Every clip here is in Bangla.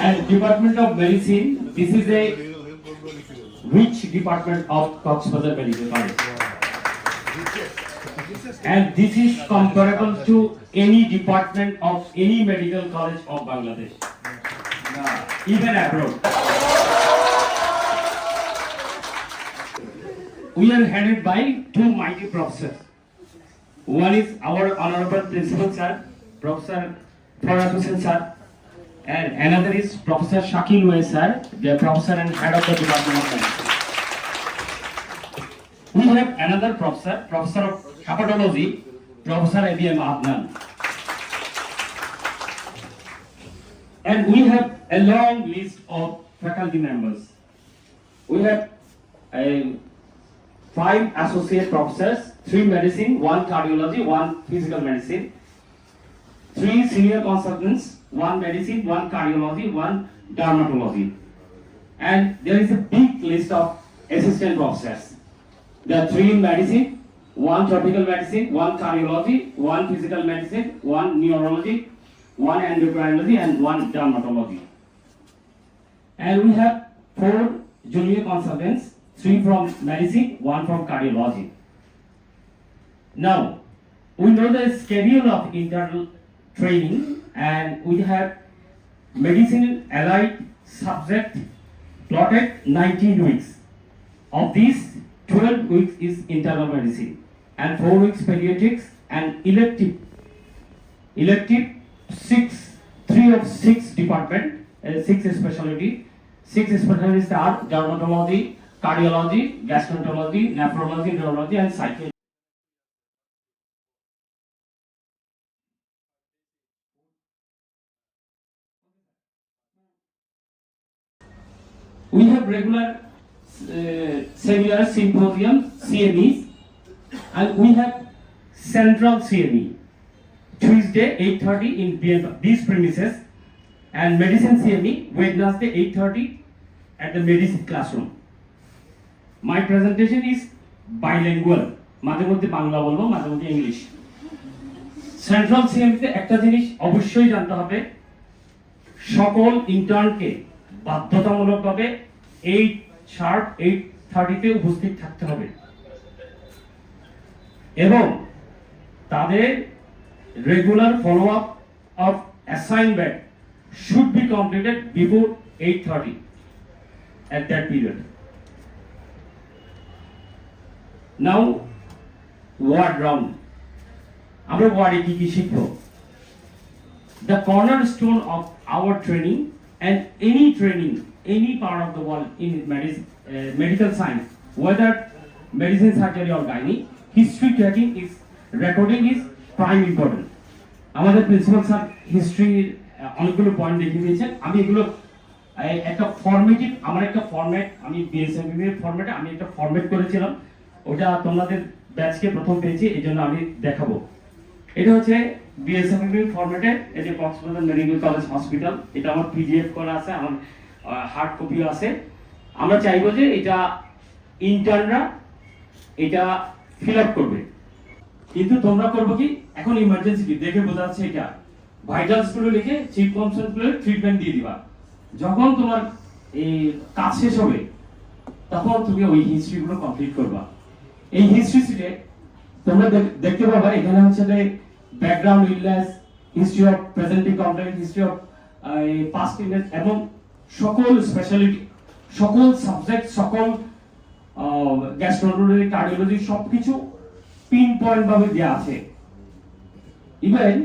And Department of Medicine, this is a rich department of Coxbazar Medical College. And this is comparable to any department of any medical college of Bangladesh, even abroad. We are headed by two mighty professors. One is our honorable principal sir, Professor Farhat Hussain sir, and another is Professor Shakil Wai sir, the professor and head of the Department of Medicine. We have another professor, Professor of Hepatology, Professor A.B.M. Adnan. And we have a long list of faculty members. We have 5 associate professors, 3 medicine, 1 cardiology, 1 physical medicine, 3 senior consultants, 1 medicine, 1 cardiology, 1 dermatology. And there is a big list of assistant professors. There are 3 in medicine, 1 tropical medicine, 1 cardiology, 1 physical medicine, 1 neurology, 1 endocrinology, and 1 dermatology. And we have 4 junior consultants, 3 from medicine, 1 from cardiology. Now, we know the schedule of internal training, and we have medicine allied subject plotted 19 weeks. Of these, 12 weeks is internal medicine, and 4 weeks pediatrics, and elective 3 of 6 department, 6 specialty. 6 specialties are dermatology, cardiology, gastroenterology, nephrology, neurology, and psychiatry. We have regular seminars, symposiums, CMEs, and we have central CME, Tuesday 8:30 in these premises, and medicine CME, Wednesday 8:30 at the medicine classroom. My presentation is bilingual, মাঝে মধ্যে বাংলা বলবো, মাঝে মধ্যে ইংলিশ। সেন্ট্রাল সিএমতে একটা জিনিস অবশ্যই জানতে হবে, সকল ইন্টার্নকে বাধ্যতামূলকভাবে 8:30 উপস্থিত থাকতে হবে এবং তাদের regular follow up of assignment should be completed before 8:30 at that period. Now, word round. আমরা ওয়ার্ডে কি শিখব? The cornerstone of our training and any training, any part of the world in medical science, whether medicine, surgery or gynae, history taking is recording is prime important. আমাদের প্রিন্সিপাল স্যার হিস্ট্রি অনেকগুলো পয়েন্ট দেখিয়ে দিয়েছেন। আমি এগুলো একটা ফরম্যাটিভ, আমার একটা ফরম্যাট, আমি বিএসএমবি এর ফরম্যাটে আমি একটা ফরম্যাট করেছিলাম, ওটা তোমাদের ব্যাচকে প্রথম পেয়েছি, এই জন্য আমি দেখাবো। এটা হচ্ছে বিএসএমবি ফরম্যাটে, এই যে কক্সবাজার মেডিকেল কলেজ হসপিটাল, এটা আমার পিডিএফ করা আছে, আমার হার্ড কপিও আছে। আমরা চাইবো যে এটা ইন্টার্নরা এটা ফিল আপ করবে, কিন্তু তোমরা করবো কি, এখন ইমার্জেন্সি কি দেখে বোঝা যাচ্ছে এটা ভাইটালস গুলো লিখে চিফ কনসার্ন গুলো ট্রিটমেন্ট দিয়ে দিবা। যখন তোমার এই কাজ শেষ হবে তখন তুমি ওই হিস্ট্রি গুলো কমপ্লিট করবা। এই হিস্ট্রি শিটে তোমরা দেখতে পাবা এখানে হচ্ছে যে background illness, history of presenting complaint, history of past illness এবং সকল স্পেশালিটি, সকল সাবজেক্ট, সকল গ্যাস্ট্রোন্টারোলজি, কার্ডিওলজি সবকিছু পিন পয়েন্ট ভাবে দেওয়া আছে। ইভেন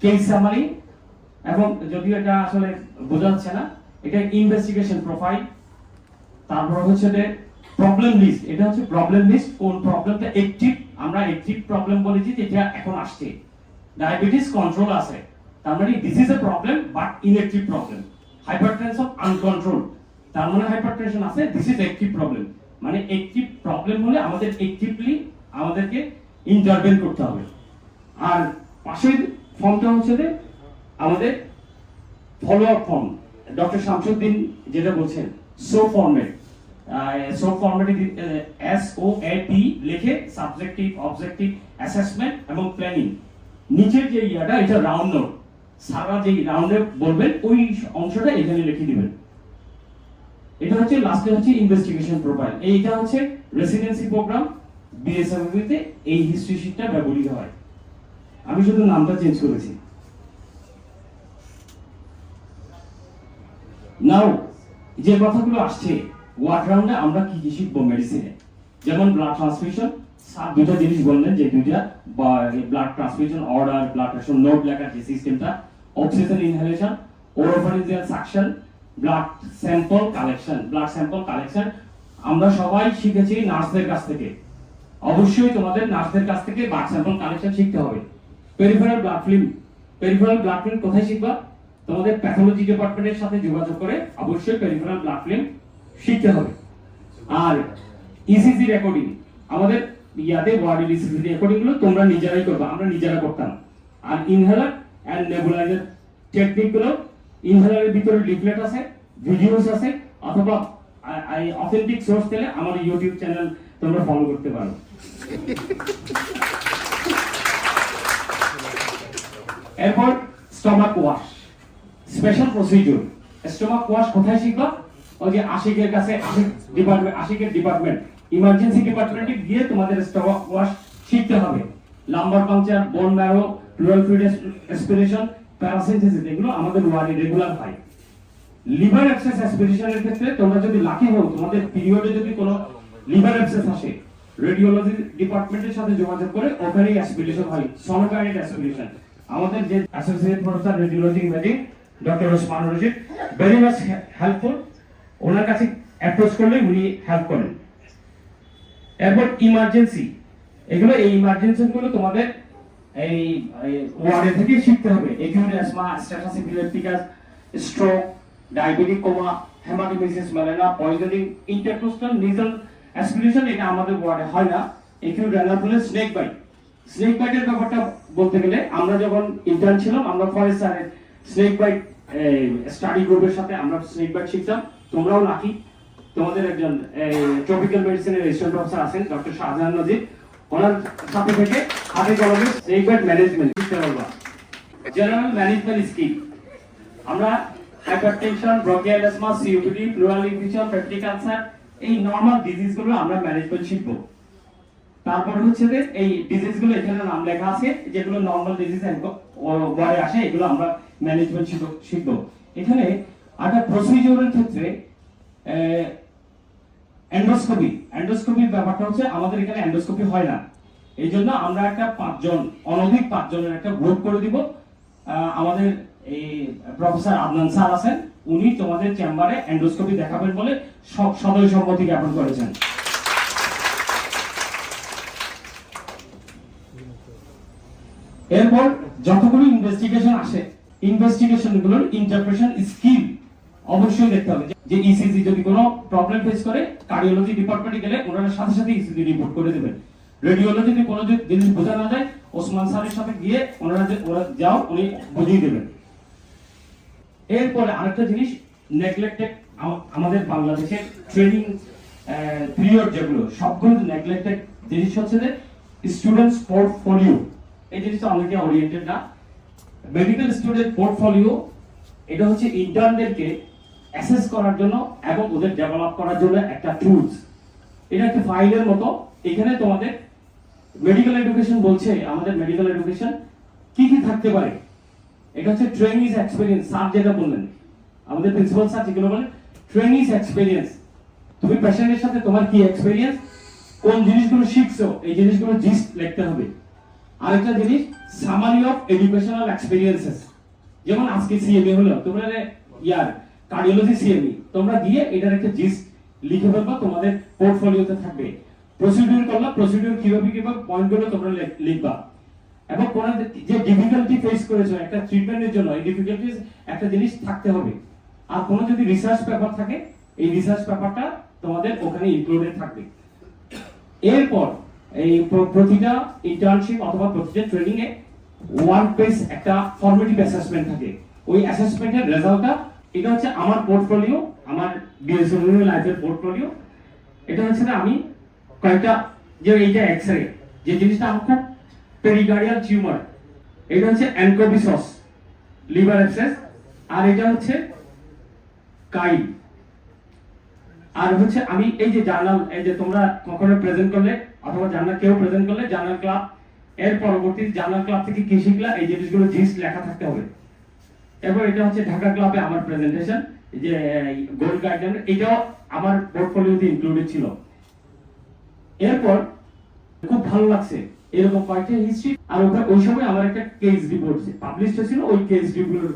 কেস সামারি, এবং যদিও এটা আসলে বোঝা যাচ্ছে না, এটা ইনভেস্টিগেশন প্রোফাইল, তারপর হচ্ছে যে প্রবলেম লিস্ট, এটা হচ্ছে প্রবলেম লিস্ট, কোন প্রবলেমটা অ্যাক্টিভ, আমরা অ্যাক্টিভ প্রবলেম বলেছি যেটা এখন আসছে, ডায়াবেটিস কন্ট্রোল আছে, তার মানে this is a problem but inactive problem. Hypertension uncontrolled, তার মানে হাইপারটেনশন আছে, দিস ইজ অ্যাক্টিভ প্রবলেম, মানে অ্যাক্টিভ প্রবলেম হলে আমাদের অ্যাক্টিভলি আমাদেরকে ইন্টারভেন করতে হবে। আর পাশের ফর্মটা হচ্ছে যে আমাদের follow up form, doctor Shamsuddin যেটা বলছেন সো ফরম্যাট, সো ফরম্যাটে SOAP লিখে সাবজেক্টিভ, অবজেক্টিভ, অ্যাসেসমেন্ট এবং প্ল্যানিং। নিচের যে ইয়াটা এটা রাউন্ড নোট, সারা যে রাউন্ডে বলবেন ওই অংশটা এখানে লিখে দিবেন। এটা হচ্ছে লাস্টে হচ্ছে ইনভেস্টিগেশন প্রোফাইল। এইটা হচ্ছে রেসিডেন্সি প্রোগ্রাম বিএসএফবি তে এই হিস্ট্রি শিটটা ব্যবহৃত হয়। আমি শুধু নামটা চেঞ্জ করেছি। নাও যে কথাগুলো আসছে ওয়ার্ড রাউন্ডে আমরা কি কি শিখবো মেডিসিনে, যেমন ব্লাড ট্রান্সফিউশন, স্যার দুটো জিনিস বললেন যে দুইটা বা blood transfusion order, blood transfusion note লেখার যে সিস্টেমটা, oxygen inhalation, oropharyngeal suction, blood sample collection. Blood sample collection আমরা সবাই শিখেছি নার্সদের কাছ থেকে। অবশ্যই তোমাদের নার্সদের কাছ থেকে ব্লাড স্যাম্পল কালেকশন শিখতে হবে। Peripheral blood film, peripheral blood film কোথায় শিখবা? তোমাদের প্যাথোলজি ডিপার্টমেন্টের সাথে যোগাযোগ করে অবশ্যই পেরিফেরাল ব্লাড ফিল্ম শিখতে হবে। আর ইসিজি রেকর্ডিং, আমাদের ইয়াতে ওয়ার্ডের ইসিজি রেকর্ডিং গুলো তোমরা নিজেরাই করবে, আমরা নিজেরা করতাম। আর ইনহেলার এন্ড নেবুলাইজার টেকনিক গুলো, ইনহেলারের ভিতরে লিফলেট আছে, ভিডিওস আছে, অথবা অথেন্টিক সোর্স পেলে আমার ইউটিউব চ্যানেল তোমরা ফলো করতে পারো। এরপর stomach wash, special procedure. Stomach wash কোথায় শিখবা? ওই যে আশিকের কাছে, আশিকের ডিপার্টমেন্ট, ইমার্জেন্সি ডিপার্টমেন্টে গিয়ে তোমাদের স্টমাক ওয়াশ শিখতে হবে। Lumbar puncture, bone marrow, pleural fluid aspiration, paracentesis, এগুলো আমাদের ওয়ার্ডে রেগুলার হয়। লিভার অ্যাবসেস অ্যাসপিরেশনের ক্ষেত্রে তোমরা যদি লাকি হও, তোমাদের পিরিয়ডে যদি কোনো লিভার অ্যাবসেস আসে, রেডিওলজি ডিপার্টমেন্টের সাথে যোগাযোগ করে ওখানেই অ্যাসপিরেশন হয়, সনোকাইনেট অ্যাসপিরেশন। আমাদের যে associate professor radiology imaging doctor Osman Rashid, very much helpful. ওনার কাছে অ্যাপ্রোচ করলে উনি হেল্প করেন। এরপর ইমার্জেন্সি, এগুলো এই ইমার্জেন্সি গুলো তোমাদের এই ওয়ার্ডে থেকে শিখতে হবে। Acute asthma, status epilepticus, stroke, diabetic coma, haematemesis melaena, poisoning, intercostal needle aspiration, এটা আমাদের ওয়ার্ডে হয় না। Acute renal failure, snake bite. Snake বাইটের ব্যাপারটা বলতে গেলে আমরা যখন ইন্টার্ন ছিলাম, আমরা ফরেস্ট স্যারের স্নেক বাইট স্টাডি গ্রুপের সাথে আমরা স্নেক বাইট শিখতাম। তোমরাও লাকি, তোমাদের একজন ট্রপিক্যাল মেডিসিনের রেজিস্ট্রার প্রফেসর আছেন ডক্টর শাহজাহান নজির, ওনার সাথে থেকে হাতে কলমে স্নেক বাইট ম্যানেজমেন্ট শিখতে পারবা। জেনারেল ম্যানেজমেন্ট স্কিল, আমরা hypertension, bronchial asthma, COPD, plural infection, peptic ulcer, এই নরমাল ডিজিজ গুলো আমরা ম্যানেজমেন্ট শিখবো। তারপর হচ্ছে যে এই ডিজিজ গুলো এখানে নাম লেখা আছে, যেগুলো নরমাল ডিজিজ ওয়ার্ডে আসে, এগুলো আমরা ম্যানেজমেন্ট শিখবো। এখানে একটা প্রসিডিউরের ক্ষেত্রে এন্ডোস্কোপি, এন্ডোস্কোপির ব্যাপারটা হচ্ছে আমাদের এখানে এন্ডোস্কোপি হয় না। এই জন্য আমরা একটা 5 জন, অনধিক 5 জনের একটা গ্রুপ করে দিব। আমাদের এই প্রফেসর আদনান স্যার আছেন, উনি তোমাদের চেম্বারে এন্ডোস্কোপি দেখাবেন বলে সব সদয় সম্মতি জ্ঞাপন করেছেন। এরপর যতগুলো ইনভেস্টিগেশন আসে, ইনভেস্টিগেশন গুলোর ইন্টারপ্রেশন স্কিল অবশ্যই দেখতে হবে। যে ইসিজি যদি কোনো প্রবলেম ফেস করে, কার্ডিওলজি ডিপার্টমেন্টে গেলে ওনারা সাথে সাথে ইসিজি রিপোর্ট করে দেবেন। রেডিওলজি যদি কোনো জিনিস বোঝা না যায়, ওসমান স্যারের সাথে গিয়ে ওরা যাও, উনি বুঝিয়ে দেবেন। এরপরে আরেকটা জিনিস নেগলেক্টেড, আমাদের বাংলাদেশের ট্রেনিং পিরিয়ড যেগুলো সবগুলো নেগলেক্টেড জিনিস হচ্ছে যে স্টুডেন্টস পোর্টফোলিও। এই জিনিসটা অনেকে ওরিয়েন্টেড না। মেডিকেল স্টুডেন্ট পোর্টফোলিও, এটা হচ্ছে ইন্টার্নদেরকে অ্যাসেস করার জন্য এবং ওদের ডেভেলপ করার জন্য একটা টুলস। এটা একটা ফাইলের মতো। এখানে তোমাদের মেডিকেল এডুকেশন বলছে, আমাদের মেডিকেল এডুকেশন কি কি থাকতে পারে। এটা হচ্ছে ট্রেনিজ এক্সপেরিয়েন্স, স্যার যেটা বললেন, আমাদের প্রিন্সিপাল স্যার যেগুলো বলেন, ট্রেনিজ এক্সপেরিয়েন্স। তুমি পেশেন্টের সাথে তোমার কি এক্সপেরিয়েন্স, কোন জিনিসগুলো শিখছো, এই জিনিসগুলো জিস্ট লিখতে হবে। আরেকটা জিনিস সামারি অফ এডুকেশনাল এক্সপেরিয়েন্সেস, যেমন আজকে সিএমএ হলো, তোমরা ইয়ার কার্ডিওলজি সিএমই তোমরা দিয়ে এটার একটা জিস্ট লিখে ফেলবা, তোমাদের পোর্টফোলিওতে থাকবে। প্রসিডিউর করলা, প্রসিডিউর কিভাবে কিভাবে পয়েন্টগুলো তোমরা লিখবা। এবং কোন যে ডিফিকাল্টি ফেস করেছো একটা ট্রিটমেন্টের জন্য, এই ডিফিকাল্টিজ একটা জিনিস থাকতে হবে। আর কোনো যদি রিসার্চ পেপার থাকে, এই রিসার্চ পেপারটা তোমাদের ওখানে ইনক্লুডেড থাকবে। এরপর এই প্রতিটা ইন্টার্নশিপ অথবা প্রতিটা ট্রেনিং এ ওয়ান পেজ একটা ফর্মেটিভ অ্যাসেসমেন্ট থাকে। ওই অ্যাসেসমেন্টের রেজাল্টটা, এটা হচ্ছে আমার পোর্টফোলিও, আমার বিএসএফবি লাইফের পোর্টফোলিও। এটা হচ্ছে না আমি কয়েকটা, যে এইটা এক্সরে, যে জিনিসটা আমার খুব পেরিকার্ডিয়াল টিউমার, এটা হচ্ছে অ্যানকোবিসস, লিভার অ্যাবসেস, আর এটা হচ্ছে কাইল। আর হচ্ছে আমি এই যে জার্নাল, এই যে তোমরা কখনো প্রেজেন্ট করলে অথবা জার্নাল কেউ প্রেজেন্ট করলে জার্নাল ক্লাব এর পরবর্তী জার্নাল ক্লাব থেকে কি শিখলা এই জিনিসগুলো জিনিস লেখা থাকতে হবে। এরপর এটা হচ্ছে ঢাকা ক্লাবে আমার প্রেজেন্টেশন, যে গোল্ড গার্ডেন, এটাও আমার পোর্টফোলিওতে ইনক্লুডেড ছিল। এরপর খুব ভালো লাগছে এরকম কয়েকটা হিস্ট্রি, আর ওই সময় আমার একটা কেস রিপোর্ট পাবলিশ হয়েছিল, ওই কেস রিপোর্টের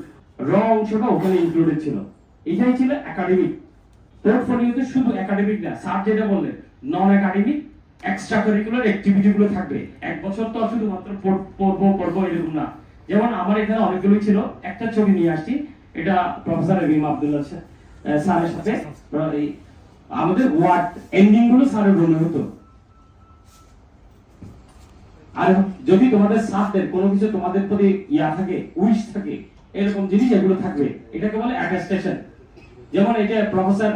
র অংশটা ওখানে ইনক্লুডেড ছিল। এটাই ছিল একাডেমিক পোর্টফোলিওতে, শুধু একাডেমিক না, স্যার যেটা বললেন নন একাডেমিক এক্সট্রা কারিকুলার অ্যাক্টিভিটি গুলো থাকবে। এক বছর তো শুধুমাত্র পড়বো এরকম না। যেমন আমার এখানে অনেকগুলো ছিল, একটা ছবি নিয়ে আসছি, এটা প্রফেসর রহিম আব্দুল্লাহ স্যারের সাথে আমাদের ওয়ার্ড এন্ডিং গুলো স্যারের রুমে হতো। আর যদি তোমাদের স্যারদের কোনো কিছু তোমাদের প্রতি ইয়া থাকে, উইশ থাকে, এরকম জিনিস এগুলো থাকবে, এটাকে বলে অ্যাটেস্টেশন। যেমন এটা প্রফেসর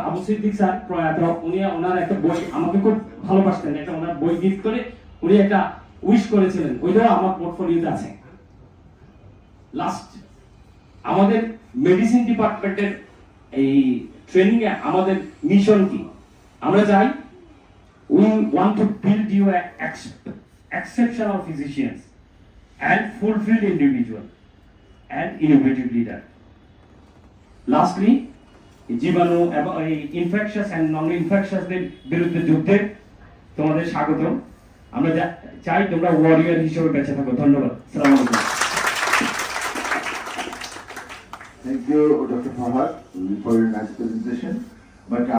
আবু সিদ্দিক স্যার প্রয়াত, উনি ওনার একটা বই আমাকে খুব ভালোবাসতেন, একটা ওনার বই গিফট করে উনি একটা উইশ করেছিলেন, ওইটাও আমার পোর্টফোলিওতে আছে। লাস্ট আমাদের মেডিসিন ডিপার্টমেন্টের এই ট্রেনিং এ আমাদের মিশন কি? আমরা চাই we want to build you an exceptional physicians and fulfilled individual and innovative leader. Lastly, জীবাণু এবং ইনফেকশাস এন্ড নন ইনফেকশাসদের বিরুদ্ধে যুদ্ধে তোমাদের স্বাগতম। আমরা চাই তোমরা ওয়ারিয়র হিসেবে বেঁচে থাকো। ধন্যবাদ। আসসালামু আলাইকুম। Thank you, Dr. Fahad, for your nice presentation. But